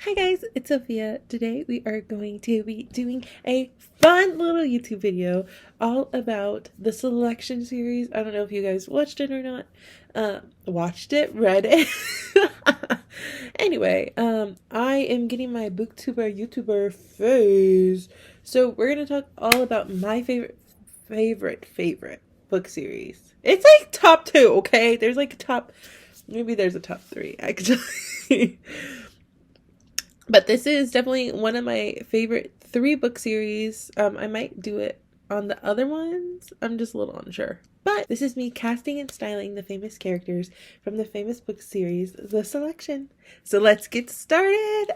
Hi guys, it's Sophia. Today we are going to be doing a fun little YouTube video all about the selection series. I don't know if you guys watched it or not. Watched it, read it. Anyway, I am getting my booktuber YouTuber phase. So we're gonna talk all about my favorite book series. It's like top two, okay? There's like maybe there's a top three actually. But this is definitely one of my favorite 3 book series. I might do it on the other ones. I'm just a little unsure. But this is me casting and styling the famous characters from the famous book series, The Selection. So let's get started.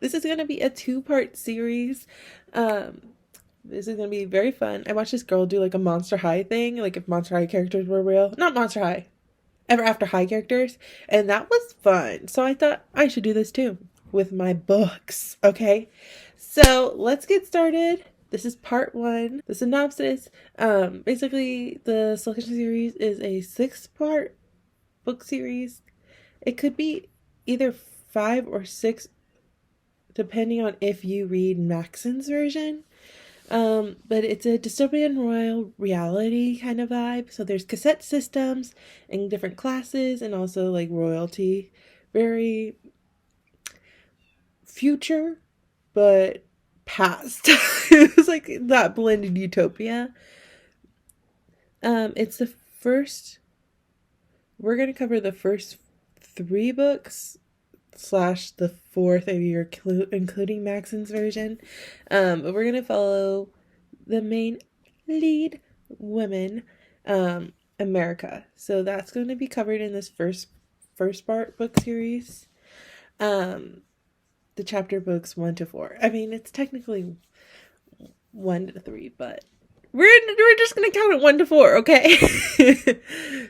This is going to be a 2-part series. This is going to be very fun. I watched this girl do like a Monster High thing, like if Monster High characters were real. Not Monster High. Ever After High characters. And that was fun. So I thought I should do this too with my books. Okay, so let's get started. This is part 1. The synopsis. Basically the Selection series is a 6-part book series. It could be either 5 or 6 depending on if you read Maxon's version. But it's a dystopian royal reality kind of vibe. So there's cassette systems and different classes and also like royalty. Very future, but past. It was like that blended utopia. It's the first. We're gonna cover the first 3 books / the 4th if you're including Maxon's version. But we're gonna follow the main lead woman, America. So that's going to be covered in this first part book series. The chapter books 1 to 4. I mean, it's technically 1 to 3, but we're just gonna count it 1 to 4, okay?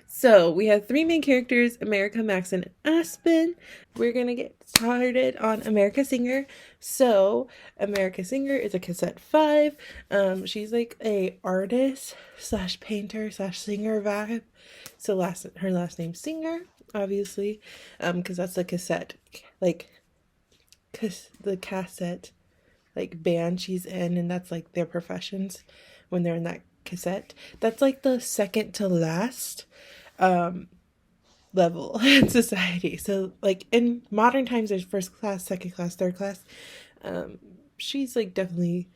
So we have 3 main characters: America, Maxon, and Aspen. We're gonna get started on America Singer. So America Singer is a cassette 5. She's like a artist / painter / singer vibe. So her last name's Singer, obviously, because that's the cassette, like, the cassette like band she's in, and that's like their professions when they're in that cassette. That's like the second to last level in society. So like in modern times there's first class, second class, third class. She's like definitely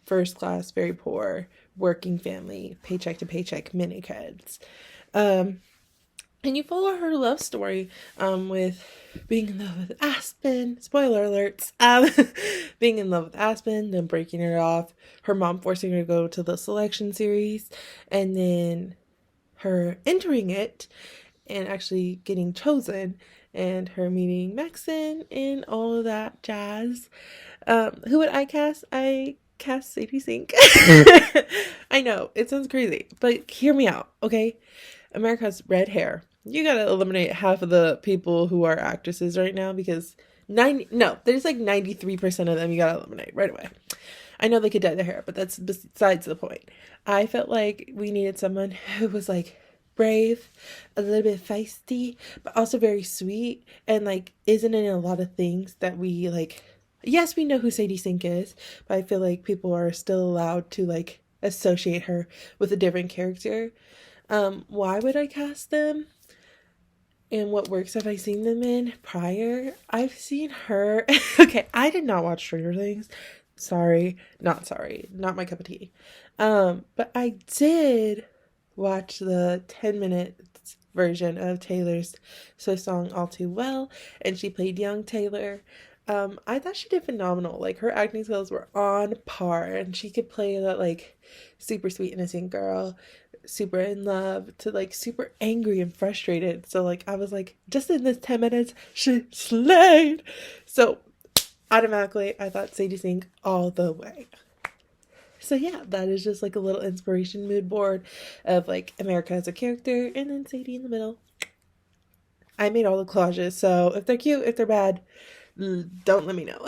first class, very poor, working family, paycheck to paycheck, mini kids. And you follow her love story with being in love with Aspen. Spoiler alerts. Being in love with Aspen, then breaking her off. Her mom forcing her to go to the Selection series. And then her entering it and actually getting chosen. And her meeting Maxon and all of that jazz. Who would I cast? I cast Sadie Sink. I know, it sounds crazy. But hear me out, okay? America has red hair. You gotta eliminate half of the people who are actresses right now because there's like 93% of them you gotta eliminate right away. I know they could dye their hair, but that's besides the point. I felt like we needed someone who was like brave, a little bit feisty, but also very sweet, and like isn't in a lot of things that we like. Yes, we know who Sadie Sink is, but I feel like people are still allowed to like associate her with a different character. Why would I cast them? And what works have I seen them in prior? I've seen her. Okay, I did not watch Stranger Things. Not my cup of tea. But I did watch the 10-minute version of Taylor's song All Too Well, and she played young Taylor. I thought she did phenomenal. Like, her acting skills were on par, and she could play that like super sweet innocent girl, super in love, to like super angry and frustrated. So like I was like, just in this 10 minutes she slayed. So automatically I thought Sadie Sink all the way. So yeah, that is just like a little inspiration mood board of like America as a character and then Sadie in the middle. I made all the collages, so if they're cute, if they're bad, don't let me know.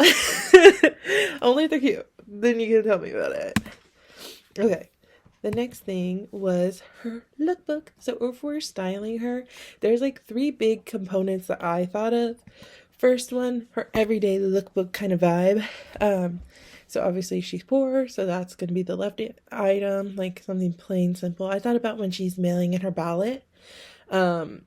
Only if they're cute, then you can tell me about it. Okay, the next thing was her lookbook. So if we're styling her, there's like 3 big components that I thought of. First one, her everyday lookbook kind of vibe. So obviously she's poor, so that's going to be the left item, like something plain simple. I thought about when she's mailing in her ballot. Um,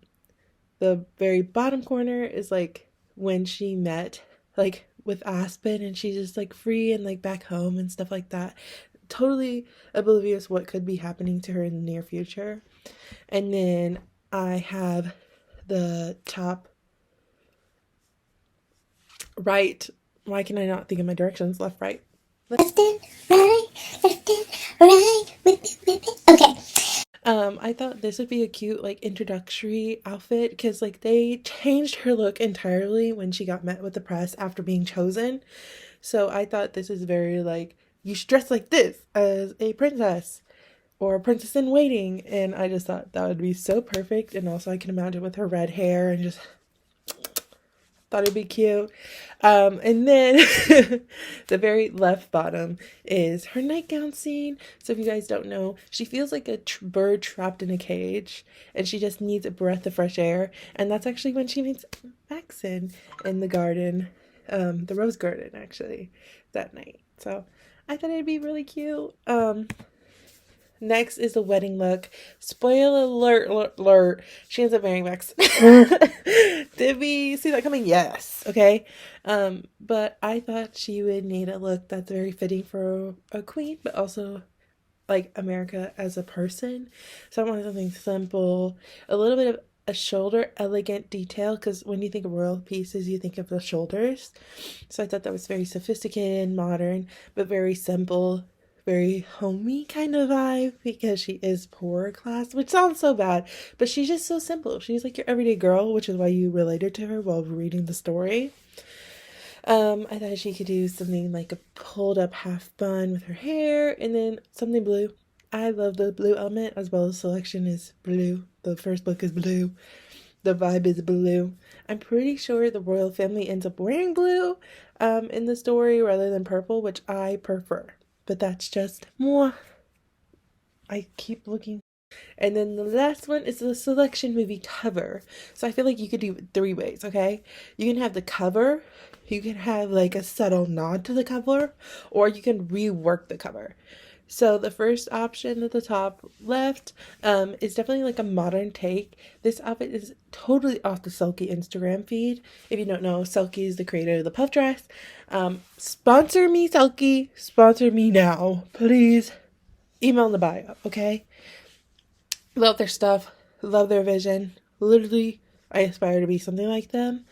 the very bottom corner is like when she met like with Aspen and she's just like free and like back home and stuff like that. Totally oblivious what could be happening to her in the near future. And then I have the top right. Why can I not think of my directions? Left, right. Left and right, left and right. Okay. I thought this would be a cute like introductory outfit because like they changed her look entirely when she got met with the press after being chosen. So I thought this is very like you should dress like this as a princess or a princess in waiting, and I just thought that would be so perfect. And also I can imagine with her red hair and just thought it'd be cute. And then the very left bottom is her nightgown scene. So if you guys don't know, she feels like a bird trapped in a cage and she just needs a breath of fresh air. And that's actually when she meets Maxion in the garden, the rose garden actually, that night. So I thought it'd be really cute. Next is the wedding look. Spoiler alert, she ends up marrying Max. Did we see that coming? Yes. Okay. But I thought she would need a look that's very fitting for a queen, but also like America as a person. So I wanted something simple, a little bit of a shoulder elegant detail, because when you think of royal pieces, you think of the shoulders. So I thought that was very sophisticated and modern, but very simple. Very homey kind of vibe because she is poorer class, which sounds so bad, but she's just so simple. She's like your everyday girl, which is why you related to her while reading the story. I thought she could do something like a pulled up half bun with her hair and then something blue. I love the blue element as well as selection is blue. The first book is blue. The vibe is blue. I'm pretty sure the royal family ends up wearing blue in the story rather than purple, which I prefer. But that's just more. I keep looking. And then the last one is the selection movie cover. So I feel like you could do it 3 ways, okay? You can have the cover, you can have like a subtle nod to the cover, or you can rework the cover. So the first option at the top left is definitely like a modern take. This outfit is totally off the Selkie Instagram feed. If you don't know, Selkie is the creator of the puff dress. Sponsor me, Selkie. Sponsor me now, please. Email in the bio, okay? Love their stuff. Love their vision. Literally, I aspire to be something like them.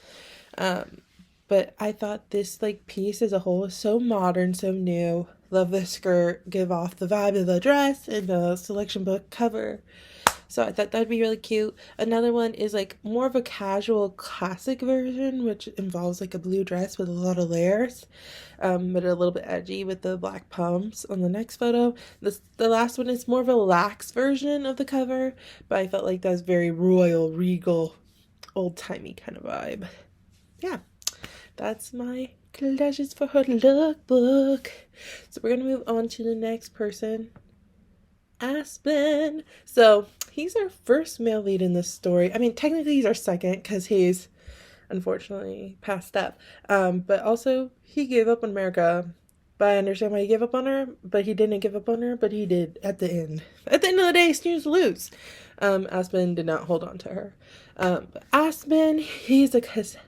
But I thought this like piece as a whole is so modern, so new. Love the skirt, give off the vibe of the dress and the selection book cover. So I thought that'd be really cute. Another one is like more of a casual classic version, which involves like a blue dress with a lot of layers, but a little bit edgy with the black pumps on the next photo. The last one is more of a lax version of the cover, but I felt like that's very royal, regal, old-timey kind of vibe. Yeah, that's my collections for her lookbook. So we're gonna move on to the next person, Aspen. So he's our first male lead in this story. I mean, technically he's our second because he's unfortunately passed up. But also he gave up on America. But I understand why he gave up on her. But he didn't give up on her. But he did at the end. At the end of the day, snooze lose. Aspen did not hold on to her. But Aspen, he's a cassette.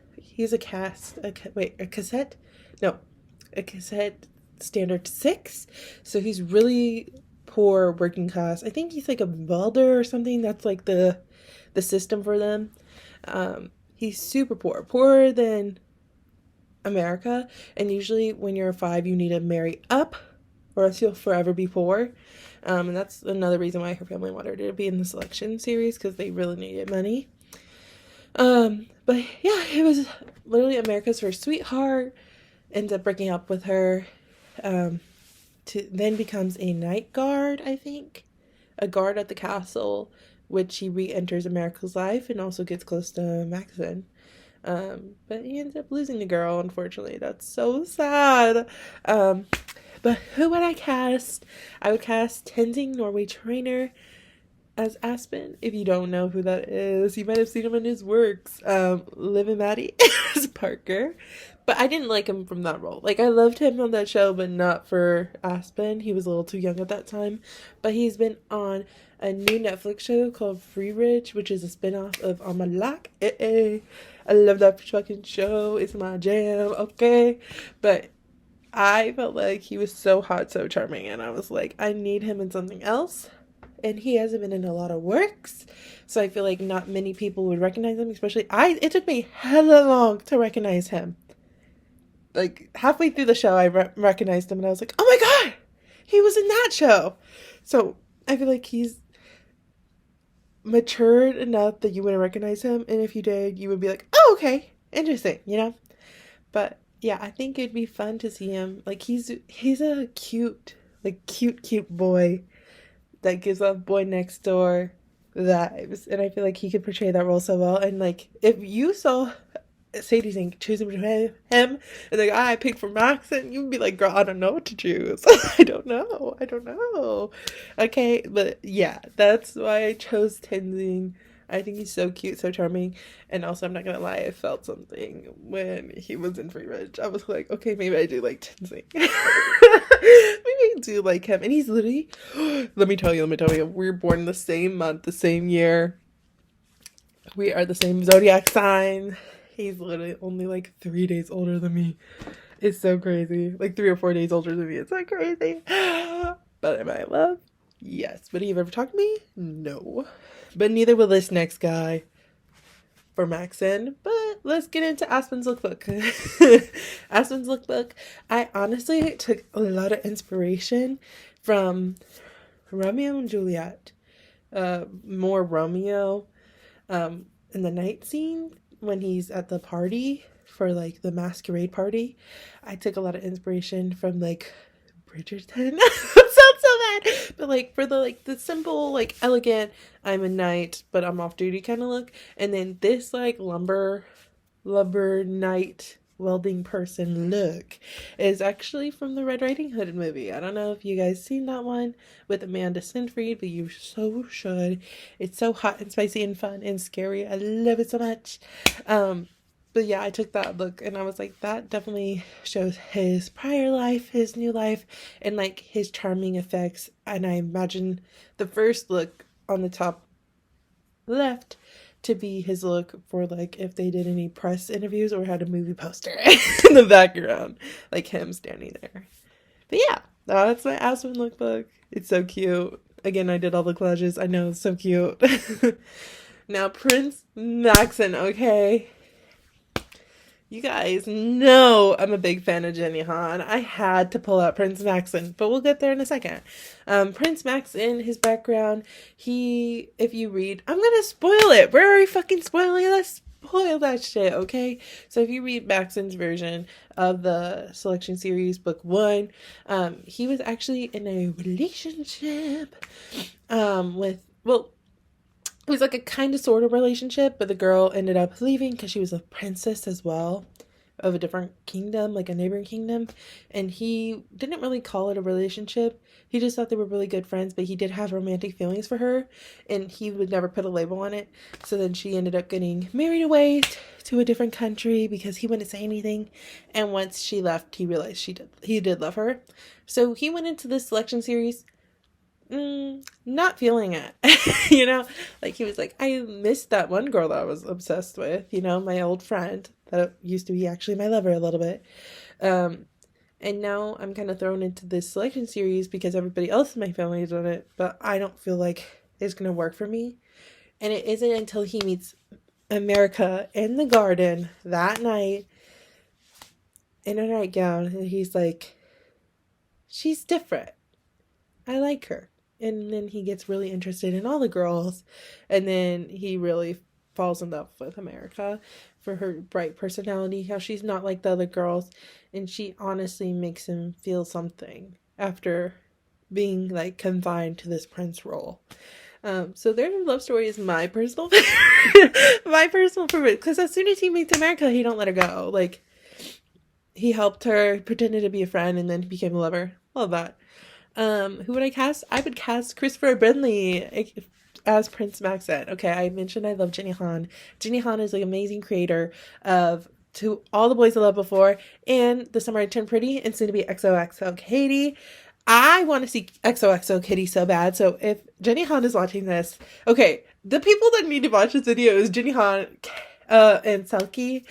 A cassette standard 6. So he's really poor working class. I think he's like a welder or something. That's like the system for them. He's super poor, poorer than America. And usually when you're a 5, you need to marry up or else you'll forever be poor. And that's another reason why her family wanted her to be in the selection series, because they really needed money. But yeah, it was literally America's first sweetheart, ends up breaking up with her, then becomes a night guard, I think, a guard at the castle, which he re-enters America's life and also gets close to Maxion. But he ends up losing the girl, unfortunately. That's so sad. But who would I cast? I would cast Tenzing Norway Trainer. as Aspen. If you don't know who that is, you might have seen him in his works. Liv and Maddie as Parker. But I didn't like him from that role. Like, I loved him on that show, but not for Aspen. He was a little too young at that time. But he's been on a new Netflix show called Free Rich, which is a spinoff of On My Lock. I love that fucking show. It's my jam, okay? But I felt like he was so hot, so charming, and I was like, I need him in something else. And he hasn't been in a lot of works, so I feel like not many people would recognize him, especially it took me hella long to recognize him. Like, halfway through the show, I recognized him, and I was like, oh my god, he was in that show. So I feel like he's matured enough that you wouldn't recognize him, and if you did, you would be like, oh, okay, interesting, you know? But yeah, I think it'd be fun to see him. Like, he's a cute, like, cute boy that gives off boy next door vibes, and I feel like he could portray that role so well. And like, if you saw Sadie Sink choosing between him and the guy I picked for Maxon, you'd be like, girl, I don't know what to choose. I don't know. Okay, but yeah, that's why I chose Tenzing. I think he's so cute, so charming, and also, I'm not gonna lie, I felt something when he was in Free Ridge. I was like, okay, maybe I do like Tenzing. Maybe I do like him, and he's literally, let me tell you, we're born the same month, the same year. We are the same zodiac sign. He's literally only like 3 days older than me. It's so crazy. Like 3 or 4 days older than me. It's so crazy. But am I in love? Yes. Would he have ever talked to me? No. But neither will this next guy for Maxon. But let's get into Aspen's lookbook. Aspen's lookbook. I honestly took a lot of inspiration from Romeo and Juliet. More Romeo in the night scene when he's at the party for like the masquerade party. I took a lot of inspiration from like Bridgerton. It sounds so bad, but like for the simple, like, elegant, I'm a knight but I'm off duty kind of look. And then this like lumber knight welding person look is actually from the Red Riding Hood movie. I don't know if you guys seen that one with Amanda Seyfried, but you so should. It's so hot and spicy and fun and scary. I love it so much. But yeah, I took that look and I was like, that definitely shows his prior life, his new life, and like his charming effects. And I imagine the first look on the top left to be his look for like if they did any press interviews or had a movie poster in the background, like him standing there. But yeah, that's my Aspen lookbook. It's so cute. Again, I did all the collages. I know, it's so cute. Now, Prince Maxon, okay? You guys know I'm a big fan of Jenny Han. I had to pull out Prince Maxon, but we'll get there in a second. Prince Maxon, his background, if you read, I'm gonna spoil it. We're already fucking spoiling it. Let's spoil that shit, okay? So if you read Maxon's version of the selection series, book 1, he was actually in a relationship it was like a kind of sort of relationship, but the girl ended up leaving because she was a princess as well of a different kingdom, like a neighboring kingdom. And he didn't really call it a relationship. He just thought they were really good friends, but he did have romantic feelings for her and he would never put a label on it. So then she ended up getting married away to a different country because he wouldn't say anything. And once she left, he realized he did love her. So he went into this selection series not feeling it. You know, like he was like, I missed that one girl that I was obsessed with, you know, my old friend that used to be actually my lover a little bit. And now I'm kind of thrown into this selection series because everybody else in my family is on it, but I don't feel like it's gonna work for me. And it isn't until he meets America in the garden that night in a nightgown and he's like, she's different, I like her. And then he gets really interested in all the girls. And then he really falls in love with America for her bright personality, how she's not like the other girls. And she honestly makes him feel something after being like confined to this prince role. So their love story is my personal favorite. Because as soon as he meets America, he don't let her go. Like, he helped her, pretended to be a friend, and then he became a lover. Love that. Who would I cast? I would cast Christopher Brenly. as Prince Maxion. Okay, I mentioned I love Jenny Han. Jenny Han is an amazing creator of To All the Boys I Loved Before and The Summer I Turned Pretty and soon to be XOXO Katie. I want to see XOXO Kitty so bad. So if Jenny Han is watching this, okay, the people that need to watch this video is Jenny Han and Selkie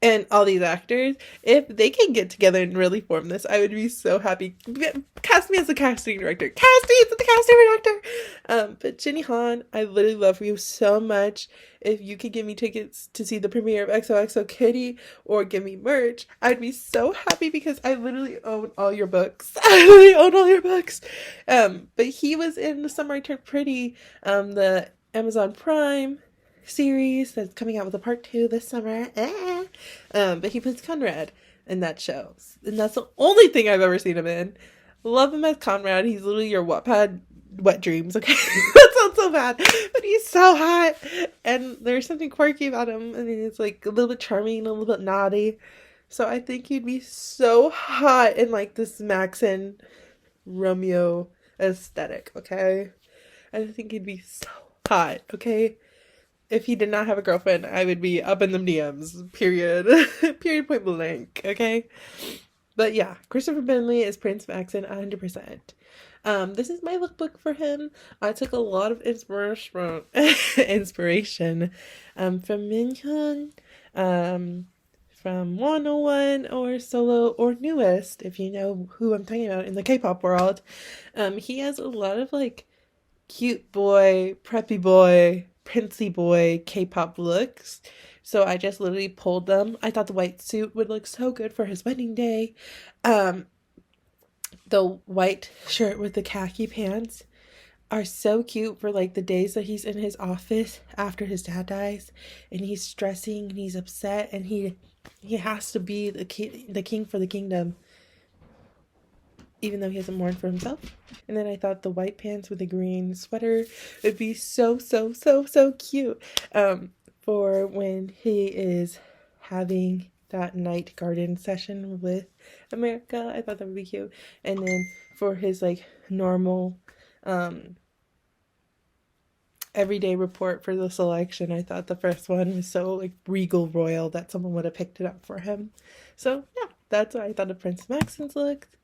and all these actors. If they can get together and really form this, I would be so happy. Cast me as the casting director. Cast me as the casting director. But Jenny Han, I literally love you so much. If you could give me tickets to see the premiere of XOXO Kitty or give me merch, I'd be so happy because I literally own all your books. I literally own all your books. But he was in The Summer I Turned Pretty, the Amazon Prime series that's coming out with a part 2 this summer. But he plays Conrad in that show. And that's the only thing I've ever seen him in. Love him as Conrad. He's literally your Wattpad wet dreams, okay? That sounds so bad. But he's so hot. And there's something quirky about him. And he's like a little bit charming, a little bit naughty. So I think he'd be so hot in like this Maxion Romeo aesthetic, okay? I think he'd be so hot, okay? If he did not have a girlfriend, I would be up in them DMs, period. Period, point blank, okay? But yeah, Christopher Bentley is Prince Maxion 100%. This is my lookbook for him. I took a lot of inspiration from Minhyun, from 101 or Solo or Newest, if you know who I'm talking about in the K-pop world. He has a lot of like cute boy, preppy boy, princey boy K-pop looks. So I just literally pulled them. I thought the white suit would look so good for his wedding day. The white shirt with the khaki pants are so cute for like the days that he's in his office after his dad dies and he's stressing and he's upset and he has to be the king for the kingdom, even though he hasn't mourned for himself. And then I thought the white pants with the green sweater would be so cute for when he is having that night garden session with America. I thought that would be cute. And then for his like normal everyday report for the selection, I thought the first one was so like regal royal that someone would have picked it up for him. So yeah, that's what I thought of Prince Maxion's looked.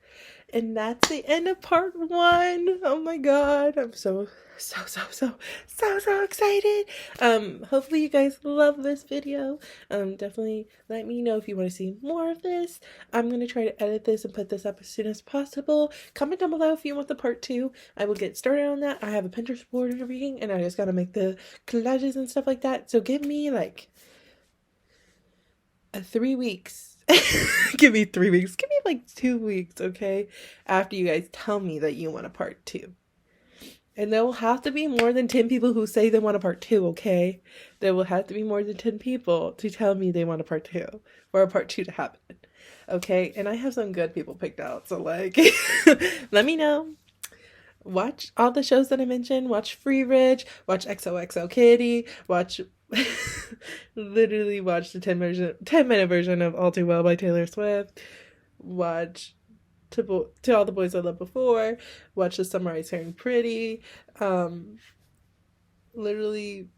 And that's the end of part 1. Oh my god, I'm so excited. Hopefully you guys love this video. Definitely let me know if you want to see more of this. I'm gonna try to edit this and put this up as soon as possible. Comment down below if you want the part 2. I will get started on that. I have a Pinterest board and everything, and I just gotta make the collages and stuff like that. So give me like 3 weeks. Give me 3 weeks. Give me like 2 weeks, okay? After you guys tell me that you want a part 2. And there will have to be more than 10 people who say they want a part 2, okay? There will have to be more than 10 people to tell me they want a part 2 for a part 2 to happen, okay? And I have some good people picked out, so like, let me know. Watch all the shows that I mentioned. Watch Free Rich. Watch XOXO Kitty. Watch... literally watch the 10-minute version of All Too Well by Taylor Swift. Watch to All the Boys I Loved Before. Watch The Summer I Turned Pretty. Literally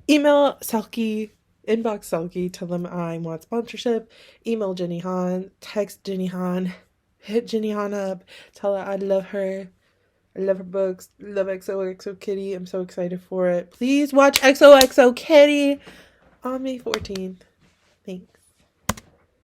email Selkie, inbox Selkie, tell them I want sponsorship. Email Jenny Han, text Jenny Han, hit Jenny Han up, tell her I love her. I love her books. Love XOXO Kitty. I'm so excited for it. Please watch XOXO Kitty on May 14th. Thanks.